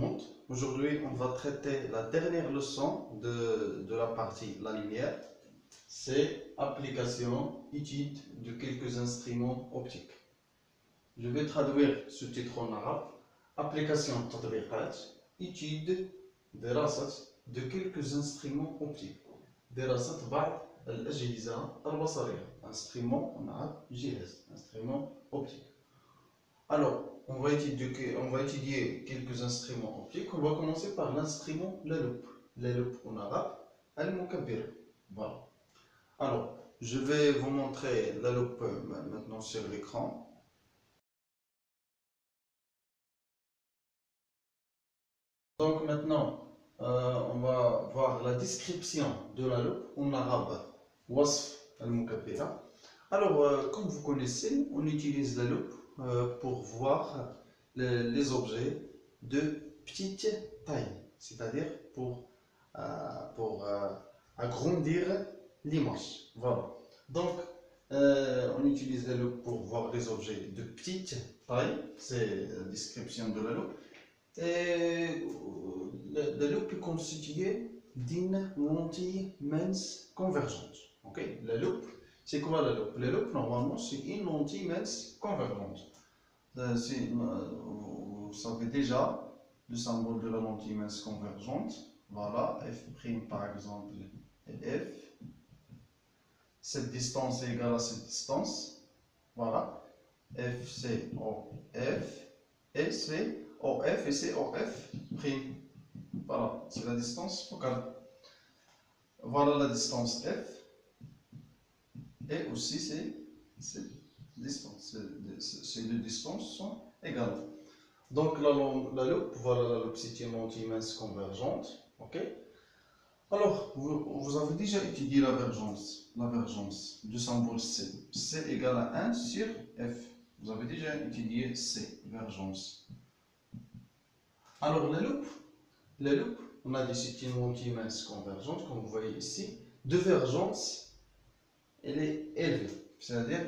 monde. Aujourd'hui, on va traiter la dernière leçon de la partie la lumière. C'est application, étude de quelques instruments optiques. Je vais traduire ce titre en arabe. Application تطبيقات, étude دراسة de quelques instruments optiques. دراسة بعض الأجهزة البصرية. Instrument en arabe, جهاز, instrument optique. Alors, on va étudier quelques instruments optiques. On va commencer par l'instrument la loupe. La loupe en arabe, al-mukabbir. Voilà. Alors, je vais vous montrer la loupe maintenant sur l'écran. Donc maintenant, on va voir la description de la loupe en arabe. Wasf al-mukabbira. Alors, comme vous connaissez, on utilise la loupe pour voir les objets de petite taille, c'est-à-dire pour agrandir l'image. Voilà. Donc, on utilise la loupe pour voir les objets de petite taille, c'est la description de la loupe. Et la loupe est constituée d'une lentille mince convergente. Okay? La loupe, c'est quoi la loupe? La loupe, normalement, c'est une lentille mince convergente. Vous savez déjà le symbole de la lentille mince convergente. Voilà, f' par exemple, et f. Cette distance est égale à cette distance. Voilà, f c'est OF, et c'est OF et c'est OF'. Voilà, c'est la distance focale. Voilà la distance f. Et aussi ces distances. Ces deux distances sont égales. Donc la loupe, voilà la loupe, c'est une lentille mince convergente. Ok. Alors, vous avez déjà étudié la vergence du symbole C. C égale à 1 sur F. Vous avez déjà étudié C, vergence. Alors la loupe, on a dit c'est une lentille mince convergente, comme vous voyez ici. De vergence, elle est élevée, c'est-à-dire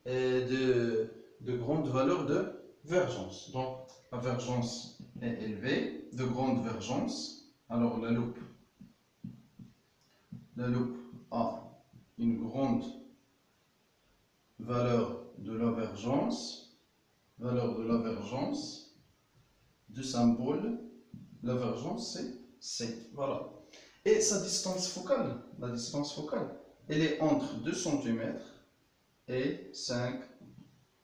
de grande valeur de vergence. Donc la vergence est élevée, de grande vergence. Alors la loupe a une grande valeur de la vergence, du symbole, la vergence c'est C. Voilà. Et sa distance focale, elle est entre 2 cm et 5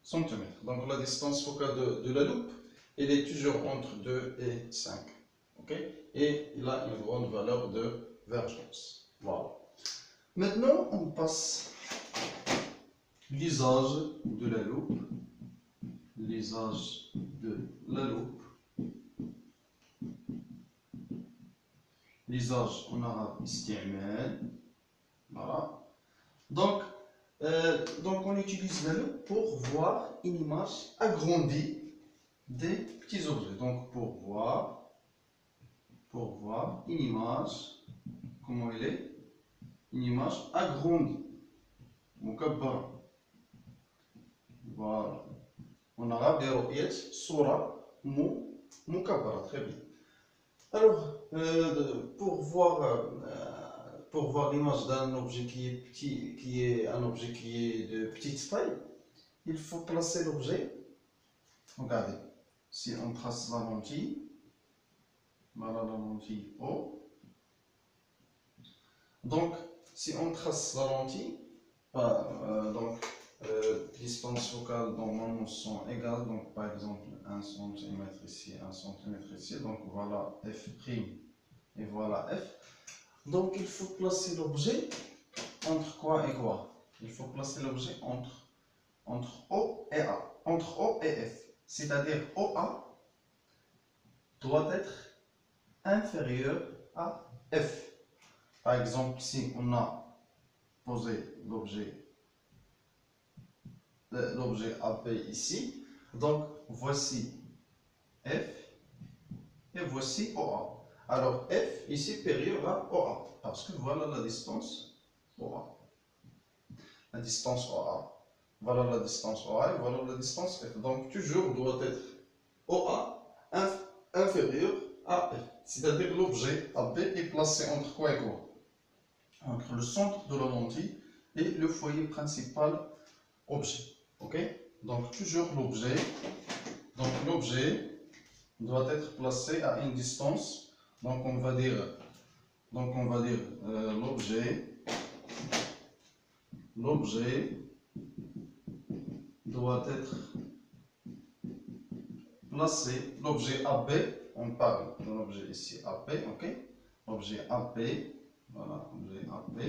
cm. Donc la distance focale de la loupe, elle est toujours entre 2 et 5. Okay? Et il a une grande valeur de vergence. Voilà. Maintenant, on passe l'usage de la loupe. L'usage de la loupe. L'usage en arabe isti'mal. Voilà. Donc, on utilise la loupe pour voir une image agrandie des petits objets. Donc, pour voir une image, comment elle est? Une image agrandie. Mukabbara. Voilà. En arabe, رؤية صورة مكبرة. Très bien. Alors, pour voir l'image d'un objet qui est petit, qui est de petite taille, il faut placer l'objet. Regardez, si on trace la lentille, voilà la lentille O. Donc, si on trace la lentille, distance focale normalement sont égales, donc par exemple 1 cm ici, 1 cm ici, donc voilà f' et voilà f. Donc il faut placer l'objet entre quoi et quoi? Il faut placer l'objet entre O et A, entre O et F, c'est-à-dire OA doit être inférieur à F. Par exemple, si on a posé l'objet AP ici, donc voici F et voici OA. Alors F ici supérieur à OA, parce que voilà la distance OA. La distance OA. Voilà la distance OA et voilà la distance F. Donc toujours doit être OA inférieur AF. C'est-à-dire l'objet AB est placé entre quoi et quoi? Entre le centre de la lentille et le foyer principal objet. Ok? Donc toujours l'objet. Donc l'objet doit être placé à une distance. Donc on va dire l'objet doit être placé, l'objet AB, on parle de l'objet ici AB, ok? L'objet AB, voilà, l'objet AB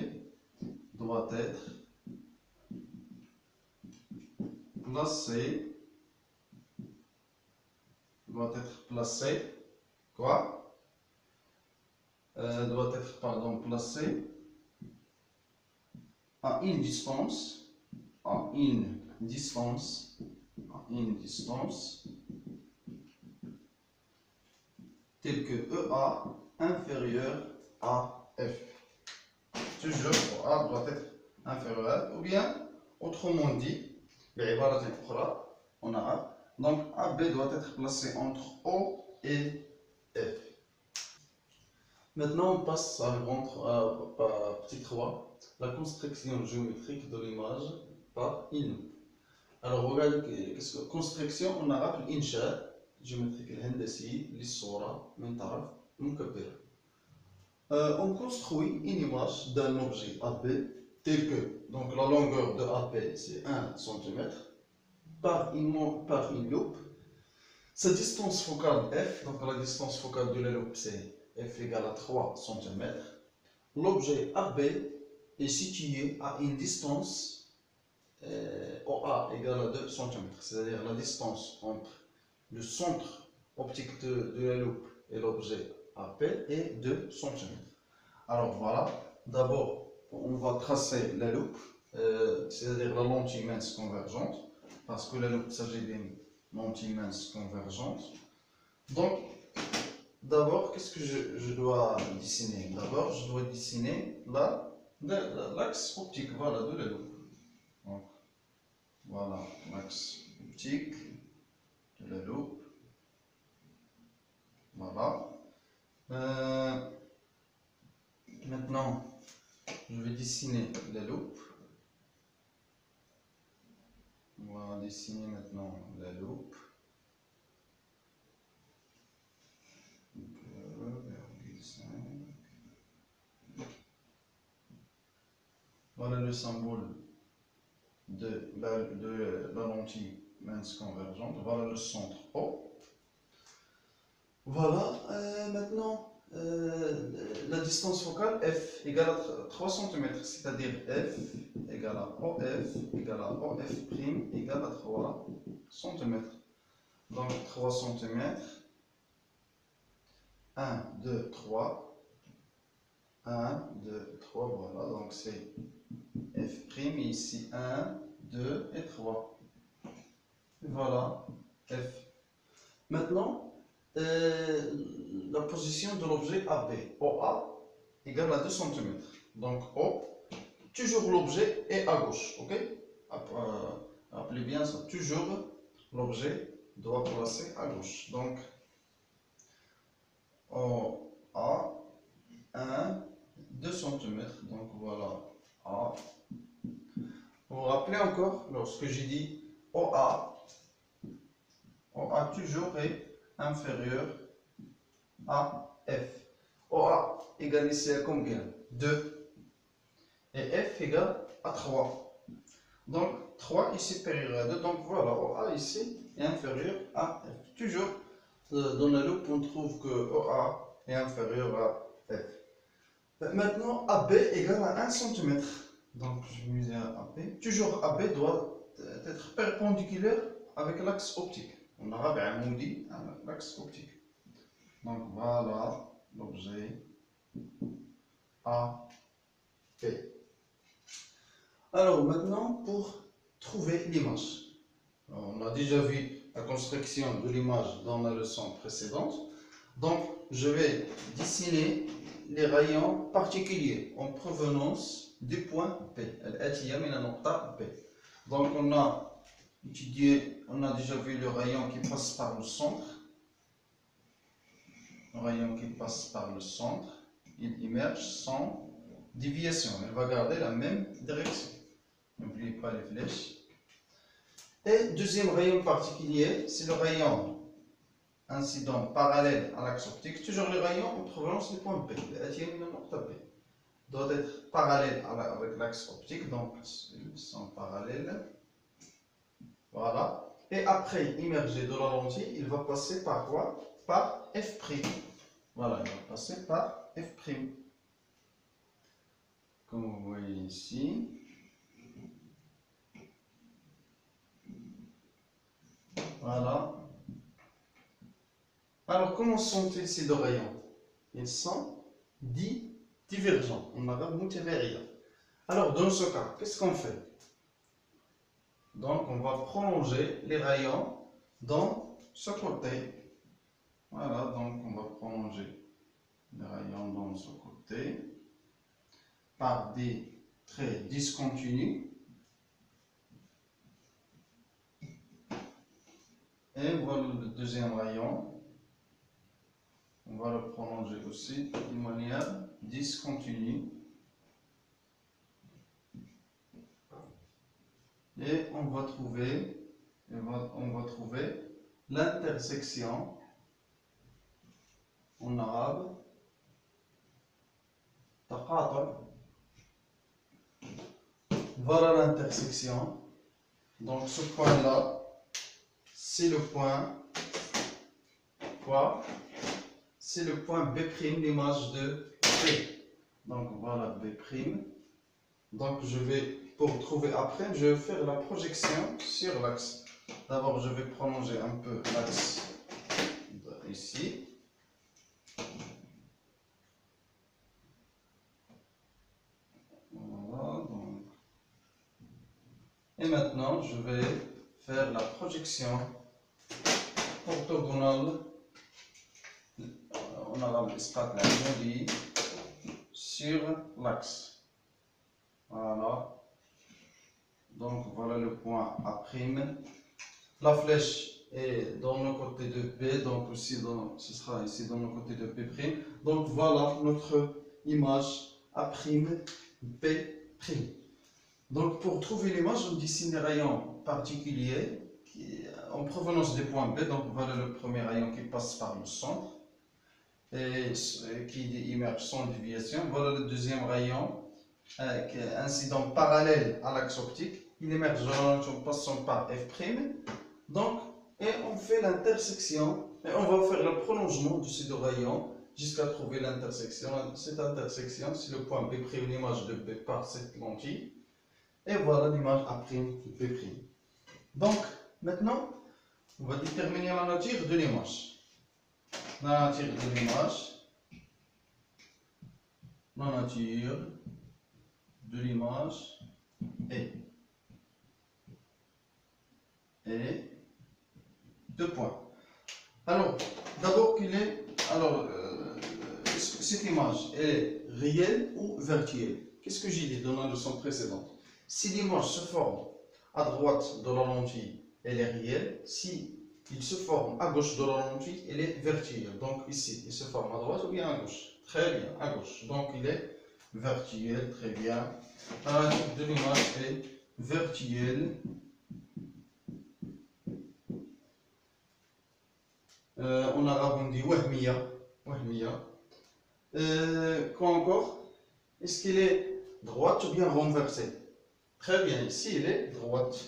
doit être placé, quoi? Doit être, pardon, placé à une distance, telle que EA inférieur à F. Toujours EA doit être inférieur à F, ou bien, autrement dit, en arabe, donc AB doit être placé entre O et F. Maintenant, on passe à petit 3, la construction géométrique de l'image par une. Alors, regardez qu'est-ce que construction en arabe, l'insha géométrique الهندسي للصورة من طرف مكبر. On construit une image d'un objet AB tel que donc la longueur de AB c'est 1 cm par une loupe. Sa distance focale F, donc la distance focale de la loupe c'est F égale à 3 cm. L'objet AB est situé à une distance OA égale à 2 cm, c'est-à-dire la distance entre le centre optique de la loupe et l'objet AP est 2 cm. Alors voilà, d'abord on va tracer la loupe, c'est-à-dire la lentille mince convergente, parce que la loupe s'agit d'une lentille mince convergente. Donc, d'abord, qu'est-ce que je dois dessiner? D'abord, je dois dessiner l'axe optique, voilà, de la loupe. Donc, voilà l'axe optique de la loupe. Voilà. Maintenant, je vais dessiner la loupe. On va dessiner maintenant la loupe. Voilà le symbole de la lentille mince convergente. Voilà le centre O. Voilà, maintenant la distance focale F égale à 3 cm, c'est-à-dire F égale à OF égale à OF' égale à 3 cm. Donc 3 cm, 1, 2, 3, 1, 2, 3, voilà, donc c'est F', ici 1, 2 et 3. Voilà, F. Maintenant, la position de l'objet AB, OA, égale à 2 cm. Donc O, toujours l'objet est à gauche, ok? Appelez bien ça, toujours l'objet doit placer à gauche. Donc OA, 1, 2 cm. Donc voilà A. Vous vous rappelez encore, lorsque j'ai dit OA toujours est inférieur à F. OA égale ici à combien? 2. Et F égale à 3. Donc 3 est supérieur à 2. Donc voilà, OA ici est inférieur à F. Toujours dans la loupe, on trouve que OA est inférieur à F. Maintenant, AB égale à 1 cm. Donc je vais miser à AB. Toujours AB doit être perpendiculaire avec l'axe optique. On arabe amoudi avec l'axe optique. Donc voilà l'objet AP. Alors maintenant, pour trouver l'image. On a déjà vu la construction de l'image dans la leçon précédente. Donc je vais dessiner les rayons particuliers en provenance du point P. Donc on a étudié, on a déjà vu le rayon qui passe par le centre. rayon qui passe par le centre, il immerge sans déviation. Il va garder la même direction. N'oubliez pas les flèches. Et deuxième rayon particulier, c'est le rayon incident parallèle à l'axe optique. Toujours le rayon en provenance du point P. Doit être parallèle avec l'axe optique, donc ils sont parallèles. Voilà. Et après immerger de la lentille, il va passer par quoi? Par F'. Voilà, il va passer par F'. Comme vous voyez ici. Voilà. Alors, comment sont-ils ces deux rayons? Ils sont divergents. On a multivariés. Alors, dans ce cas, qu'est-ce qu'on fait? Donc, on va prolonger les rayons dans ce côté. Voilà, donc on va prolonger les rayons dans ce côté par des traits discontinus. Et voilà le deuxième rayon. On va le prolonger aussi d'une manière discontinue. Et on va trouver l'intersection en arabe taqatur. Voilà l'intersection. Donc ce point là, c'est le point quoi? C'est le point B', l'image de P. Donc voilà B'. Donc je vais, pour trouver après, je vais faire la projection sur l'axe. D'abord je vais prolonger un peu l'axe ici. Voilà, donc. Et maintenant je vais faire la projection orthogonale en arabe sur l'axe. Voilà. Donc voilà le point A'. La flèche est dans le côté de B, donc aussi ce sera ici dans le côté de P'. Donc voilà notre image A', P'. Donc pour trouver l'image, on dessine les rayons particuliers en provenance du point B. Donc voilà le premier rayon qui passe par le centre et qui immerge sans déviation. Voilà le deuxième rayon incident parallèle à l'axe optique. Il émerge en passant par F'. Donc, et on fait l'intersection et on va faire le prolongement de ces deux rayons jusqu'à trouver l'intersection. Cette intersection, c'est le point B', l'image de B par cette lentille. Et voilà l'image A', B'. Donc, maintenant, on va déterminer la nature de l'image. La nature de l'image. La nature de l'image est. Et deux points. Alors, d'abord cette image est réelle ou virtuelle? Qu'est-ce que j'ai dit dans la leçon précédente? Si l'image se forme à droite de la lentille, elle est réelle. Si il se forme à gauche de la lentille, elle est virtuelle. Donc ici, il se forme à droite ou bien à gauche? Très bien, à gauche. Donc il est virtuel, très bien. La nature de l'image est virtuelle. En arabe on dit wahmiya. Quoi encore? Est-ce qu'il est droite ou bien renversée? Très bien, ici il est droite.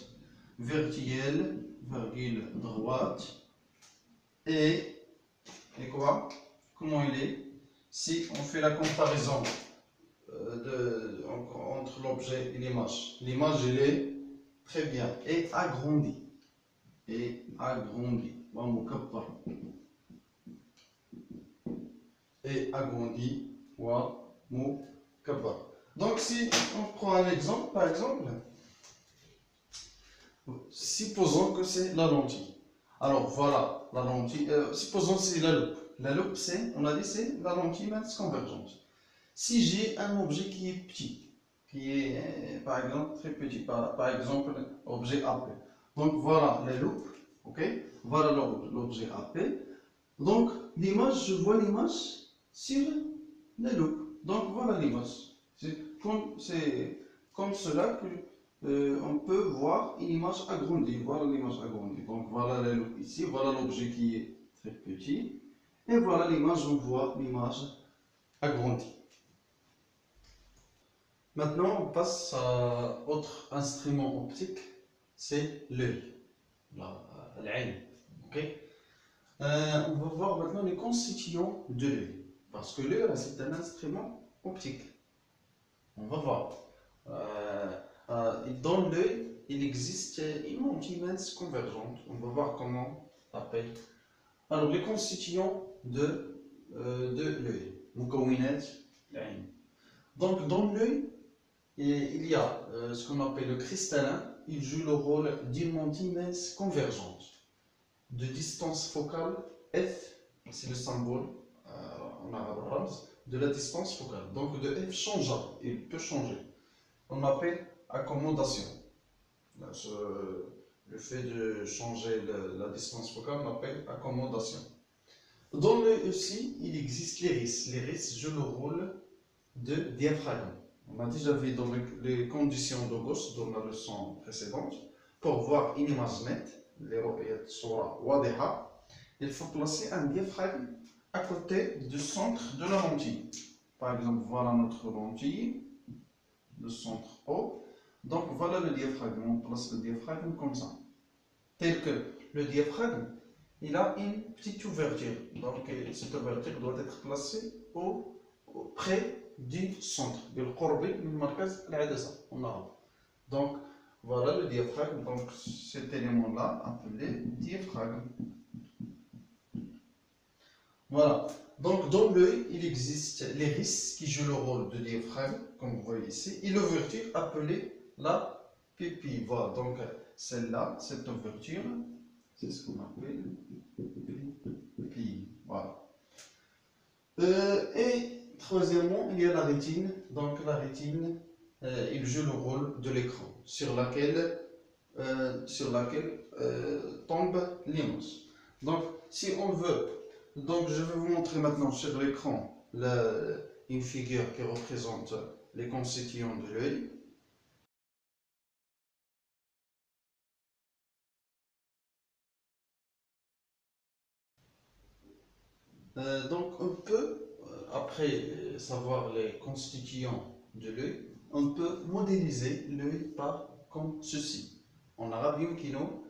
Virtuelle, virgule droite. Et quoi? Comment il est? Si on fait la comparaison entre l'objet et l'image. L'image elle est très bien et agrandie. Et agrandi wa mukabbar. Donc si on prend un exemple, par exemple, supposons que c'est la lentille. Alors voilà la lentille, supposons que c'est la loupe. La loupe c'est, on a dit c'est la lentille mince convergente. Si j'ai un objet qui est petit, qui est par exemple très petit, par exemple objet AP. Donc voilà la loupe. Ok, voilà l'objet AP. Donc, l'image, je vois l'image sur la loupe. Donc voilà l'image. C'est comme cela que on peut voir une image agrandie. Voilà l'image agrandie. Donc voilà la loupe ici, voilà l'objet qui est très petit. Et voilà l'image, on voit l'image agrandie. Maintenant, on passe à autre instrument optique, c'est l'œil, l'œil. Okay? On va voir maintenant les constituants de l'œil, parce que l'œil, c'est un instrument optique. On va voir. Dans l'œil, il existe une lentille convergente. On va voir comment on appelle. Alors, les constituants de l'œil. Donc, dans l'œil, il y a ce qu'on appelle le cristallin. Il joue le rôle d'une lentille mince convergente de distance focale f, c'est le symbole en arabe de la distance focale. Donc de f changeable, il peut changer. On appelle accommodation. Le fait de changer la distance focale, on appelle accommodation. Dans l'œil aussi, il existe l'iris. L'iris joue le rôle de diaphragme. On a déjà vu dans les conditions de Gauss dans la leçon précédente. Pour voir une image nette, il faut placer un diaphragme à côté du centre de la lentille. Par exemple, voilà notre lentille, le centre O. Donc voilà le diaphragme. On place le diaphragme comme ça. Tel que le diaphragme, il a une petite ouverture. Donc cette ouverture doit être placée près du centre. Donc voilà le diaphragme. Donc cet élément-là appelé diaphragme. Voilà. Donc dans l'œil, il existe l'iris qui joue le rôle de diaphragme, comme vous voyez ici, et l'ouverture appelée la pupille. Voilà. Donc celle-là, cette ouverture, c'est ce qu'on appelle pupille. Voilà. Et troisièmement, il y a la rétine. Donc la rétine, il joue le rôle de l'écran sur laquelle tombe l'image. Donc si on veut, donc je vais vous montrer maintenant sur l'écran une figure qui représente les constituants de l'œil. Donc on peut, après savoir les constituants de l'œil, on peut modéliser l'œil comme ceci. En arabe, yumkino,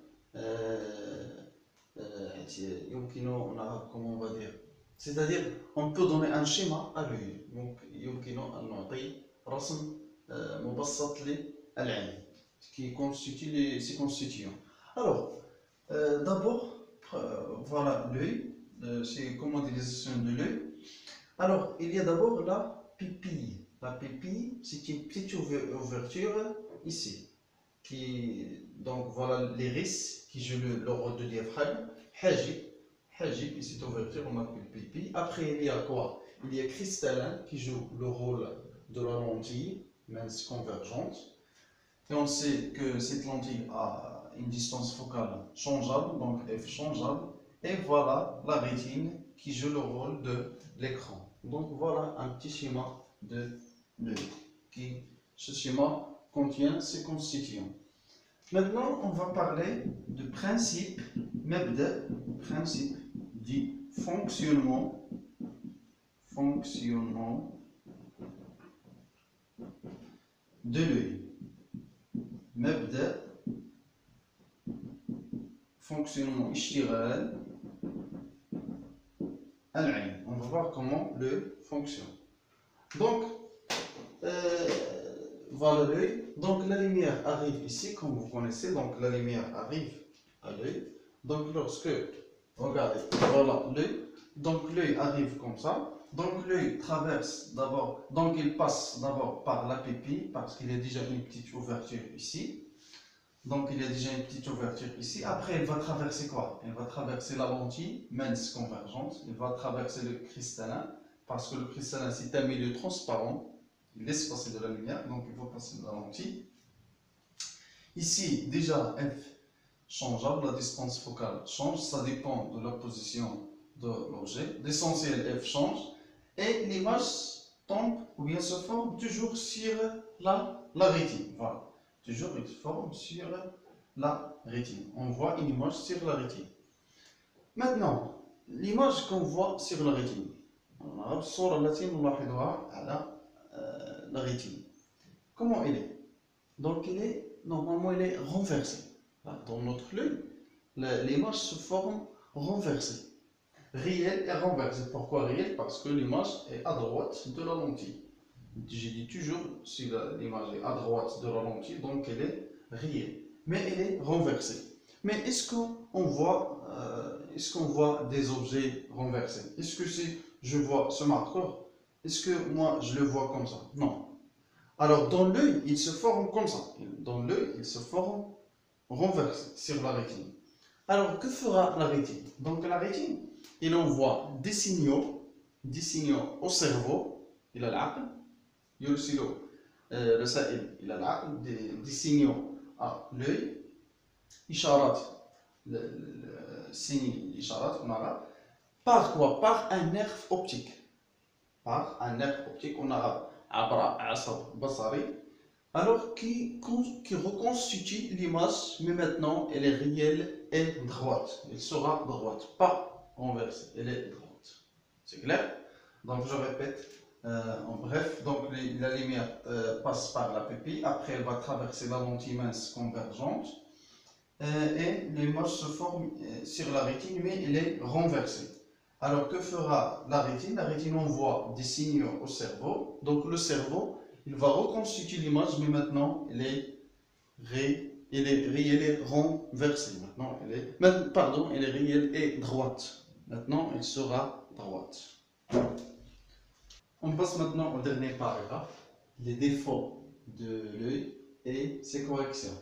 en arabe, comment on va dire? C'est-à-dire, on peut donner un schéma à l'œil. Donc, يمكن أن نعطي رسم مبسط للعين qui constitue ses constituants. Alors, d'abord, voilà l'œil. C'est comme modélisation de l'œil. Alors, il y a d'abord la pupille. La pupille, c'est une petite ouverture ici. Donc, voilà l'iris qui joue le rôle de diaphragme. Hajib, et cette ouverture, on appelle pupille. Après, il y a quoi? Il y a cristallin qui joue le rôle de la lentille mince convergente. Et on sait que cette lentille a une distance focale changeable, donc f changeable. Et voilà la rétine qui joue le rôle de l'écran. Donc voilà un petit schéma de l'œil. Ce schéma contient ses constituants. Maintenant, on va parler de principe du fonctionnement de l'œil. Fonctionnement اشتغال العين. On va voir comment l'œil fonctionne. Donc, voilà l'œil. Donc la lumière arrive ici, comme vous connaissez. Donc la lumière arrive à l'œil. Donc lorsque, regardez, voilà l'œil. Donc l'œil arrive comme ça. Donc l'œil traverse d'abord, donc il passe d'abord par la pupille, parce qu'il y a déjà une petite ouverture ici. Donc il y a déjà une petite ouverture ici. Après, elle va traverser quoi? Elle va traverser la lentille mince convergente. Elle va traverser le cristallin, parce que le cristallin c'est un milieu transparent. Il laisse passer de la lumière, donc il va passer de la lentille. Ici, déjà, f changeable, la distance focale change, ça dépend de la position de l'objet, l'essentiel F change, et l'image tombe ou bien se forme toujours sur la rétine. Voilà, toujours il se forme sur la rétine. On voit une image sur la rétine. Maintenant, l'image qu'on voit sur la rétine. En arabe, الصورة التي نلاحظها على la rétine. Comment elle est? Donc, normalement, elle est renversée. Dans notre œil, l'image se forme renversée. Réelle et renversée. Pourquoi réelle? Parce que l'image est à droite de la lentille. Je dis toujours, si l'image est à droite de la lentille, donc elle est réelle. Mais elle est renversée. Mais est-ce qu'on voit des objets renversés? Est-ce que si je vois ce marqueur, est-ce que moi je le vois comme ça? Non. Alors dans l'œil, il se forme comme ça. Dans l'œil, il se forme renversé sur la rétine. Alors que fera la rétine? Donc la rétine, il envoie des signaux au cerveau, il a العقل يرسل رسائل إلى العقل des signaux à l'œil إشارات signe إشارات on arabe. Par quoi? Par un nerf optique. Par un nerf optique en arabe عبر عصب بصري. Alors qui reconstitue l'image, mais maintenant elle est réelle et droite. Elle sera droite, pas renversée, elle est droite. C'est clair? Donc je répète, en bref, donc la lumière passe par la pupille, après elle va traverser la lentille mince convergente, et l'image se forme sur la rétine, mais elle est renversée. Alors que fera la rétine? La rétine envoie des signaux au cerveau, donc le cerveau, il va reconstituer l'image, mais maintenant elle est renversée. Maintenant elle est réelle et droite. Maintenant elle sera droite. On passe maintenant au dernier paragraphe, les défauts de l'œil et ses corrections.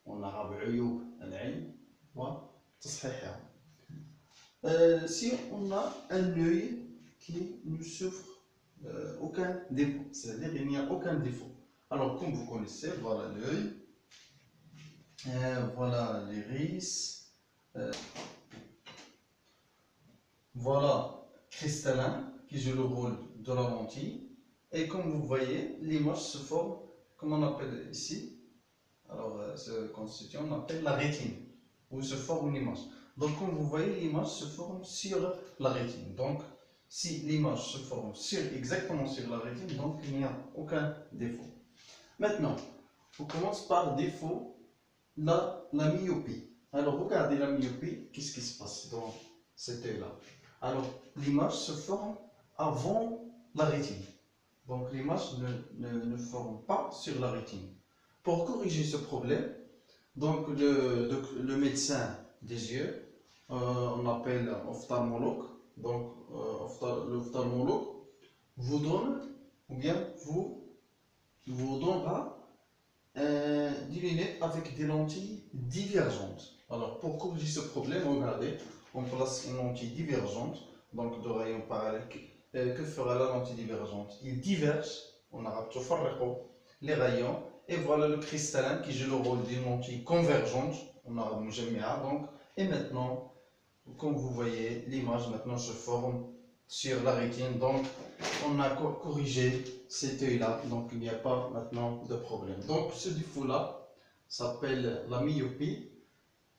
En arabe, عيوب العين وتصحيحها. Si on a un œil qui ne souffre aucun défaut, c'est-à-dire il n'y a aucun défaut. Alors comme vous connaissez, voilà l'œil, voilà l'iris, voilà cristallin qui joue le rôle de la lentille, et comme vous voyez, l'image se forme, comme on appelle ici, alors ce constituant, on appelle la rétine, où se forme l'image. Donc comme vous voyez, l'image se forme sur la rétine. Donc si l'image se forme exactement sur la rétine, donc il n'y a aucun défaut. Maintenant, on commence par défaut, la myopie. Alors regardez la myopie, qu'est-ce qui se passe dans cet œil-là? Alors l'image se forme avant la rétine. Donc l'image ne forme pas sur la rétine. Pour corriger ce problème, donc le médecin des yeux, on appelle ophtalmologue. Donc l'ophtalmologue vous donne ou bien vous donnera des lunettes avec des lentilles divergentes. Alors pour corriger ce problème, regardez, on place une lentille divergente, donc de rayon parallèle. Que fera la lentille divergente? Il diverge, on arabe les rayons, et voilà le cristallin qui joue le rôle d'une lentille convergente, on arabe mujammi'a. Donc, et maintenant, comme vous voyez, l'image maintenant se forme sur la rétine. Donc, on a corrigé cet œil-là, donc il n'y a pas maintenant de problème. Donc, ce défaut-là s'appelle la myopie.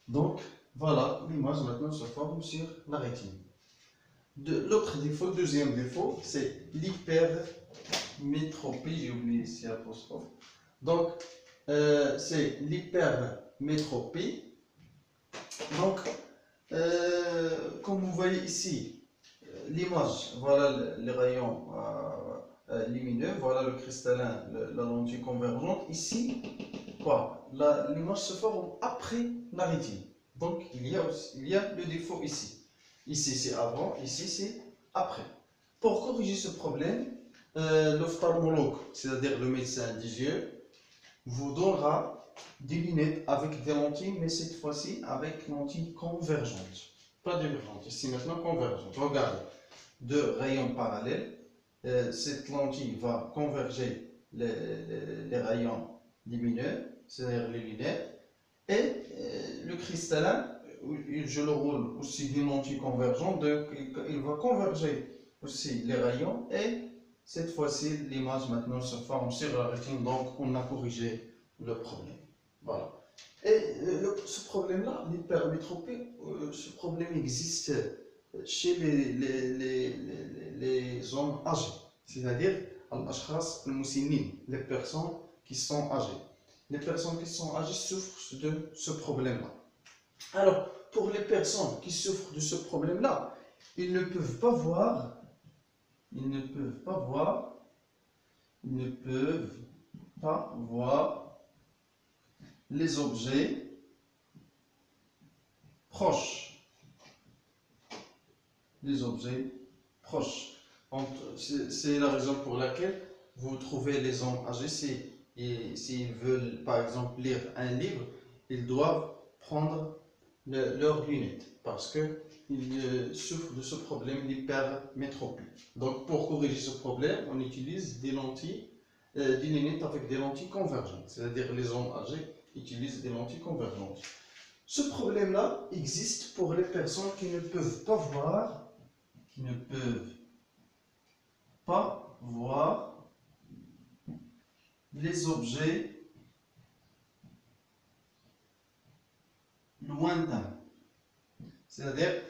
Donc, voilà, l'image maintenant se forme sur la rétine. L'autre défaut, deuxième défaut, c'est l'hypermétropie. J'ai oublié ici l'apostrophe. Donc, c'est l'hypermétropie. Donc, comme vous voyez ici, l'image, voilà les rayons lumineux, voilà le cristallin, la lentille convergente. Ici, quoi? L'image se forme après la rétine. Donc, il y a le défaut ici. Ici c'est avant, ici c'est après. Pour corriger ce problème, l'ophtalmologue, c'est-à-dire le médecin des yeux, vous donnera des lunettes avec des lentilles, mais cette fois-ci avec lentilles convergentes. Pas divergentes, ici maintenant convergentes. Regardez, deux rayons parallèles, cette lentille va converger les rayons lumineux, c'est-à-dire les lunettes, et le cristallin je le roule aussi d'une lentille convergente, donc il va converger aussi les rayons et cette fois-ci l'image maintenant se forme sur la rétine, donc on a corrigé le problème. Voilà. Et ce problème-là, l'hypermétropie, ce problème existe chez les hommes âgés, c'est-à-dire les personnes qui sont âgées. Les personnes qui sont âgées souffrent de ce problème-là. Alors, pour les personnes qui souffrent de ce problème-là, ils ne peuvent pas voir les objets proches. Les objets proches. C'est la raison pour laquelle vous trouvez les hommes âgés, s'ils veulent par exemple lire un livre, ils doivent prendre leurs lunettes parce qu'ils souffrent de ce problème d'hypermétropie. Donc pour corriger ce problème, on utilise des lentilles, des lunettes avec des lentilles convergentes, c'est-à-dire les hommes âgés utilisent des lentilles convergentes. Ce problème-là existe pour les personnes qui ne peuvent pas voir les objets lointains. C'est-à-dire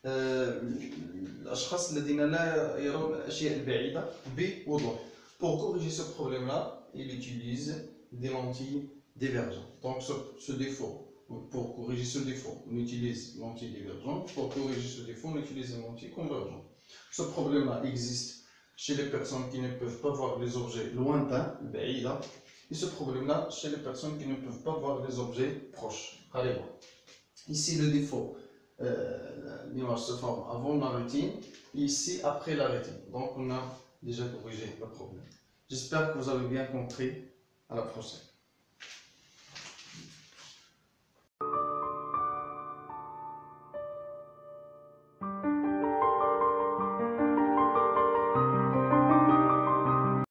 الأشخاص الذين لا يرون الأشياء البعيدة بوضوح. Pour corriger ce problème-là, il utilise des lentilles divergentes. Donc ce défaut, pour corriger ce défaut, on utilise lentilles divergentes. Pour corriger ce défaut, on utilise des lentilles convergentes. Ce problème-là existe chez les personnes qui ne peuvent pas voir les objets lointains, et ce problème-là chez les personnes qui ne peuvent pas voir les objets proches. Allez voir. Ici le défaut, l'image se forme avant la rétine, et ici après la rétine. Donc on a déjà corrigé le problème. J'espère que vous avez bien compris. À la prochaine.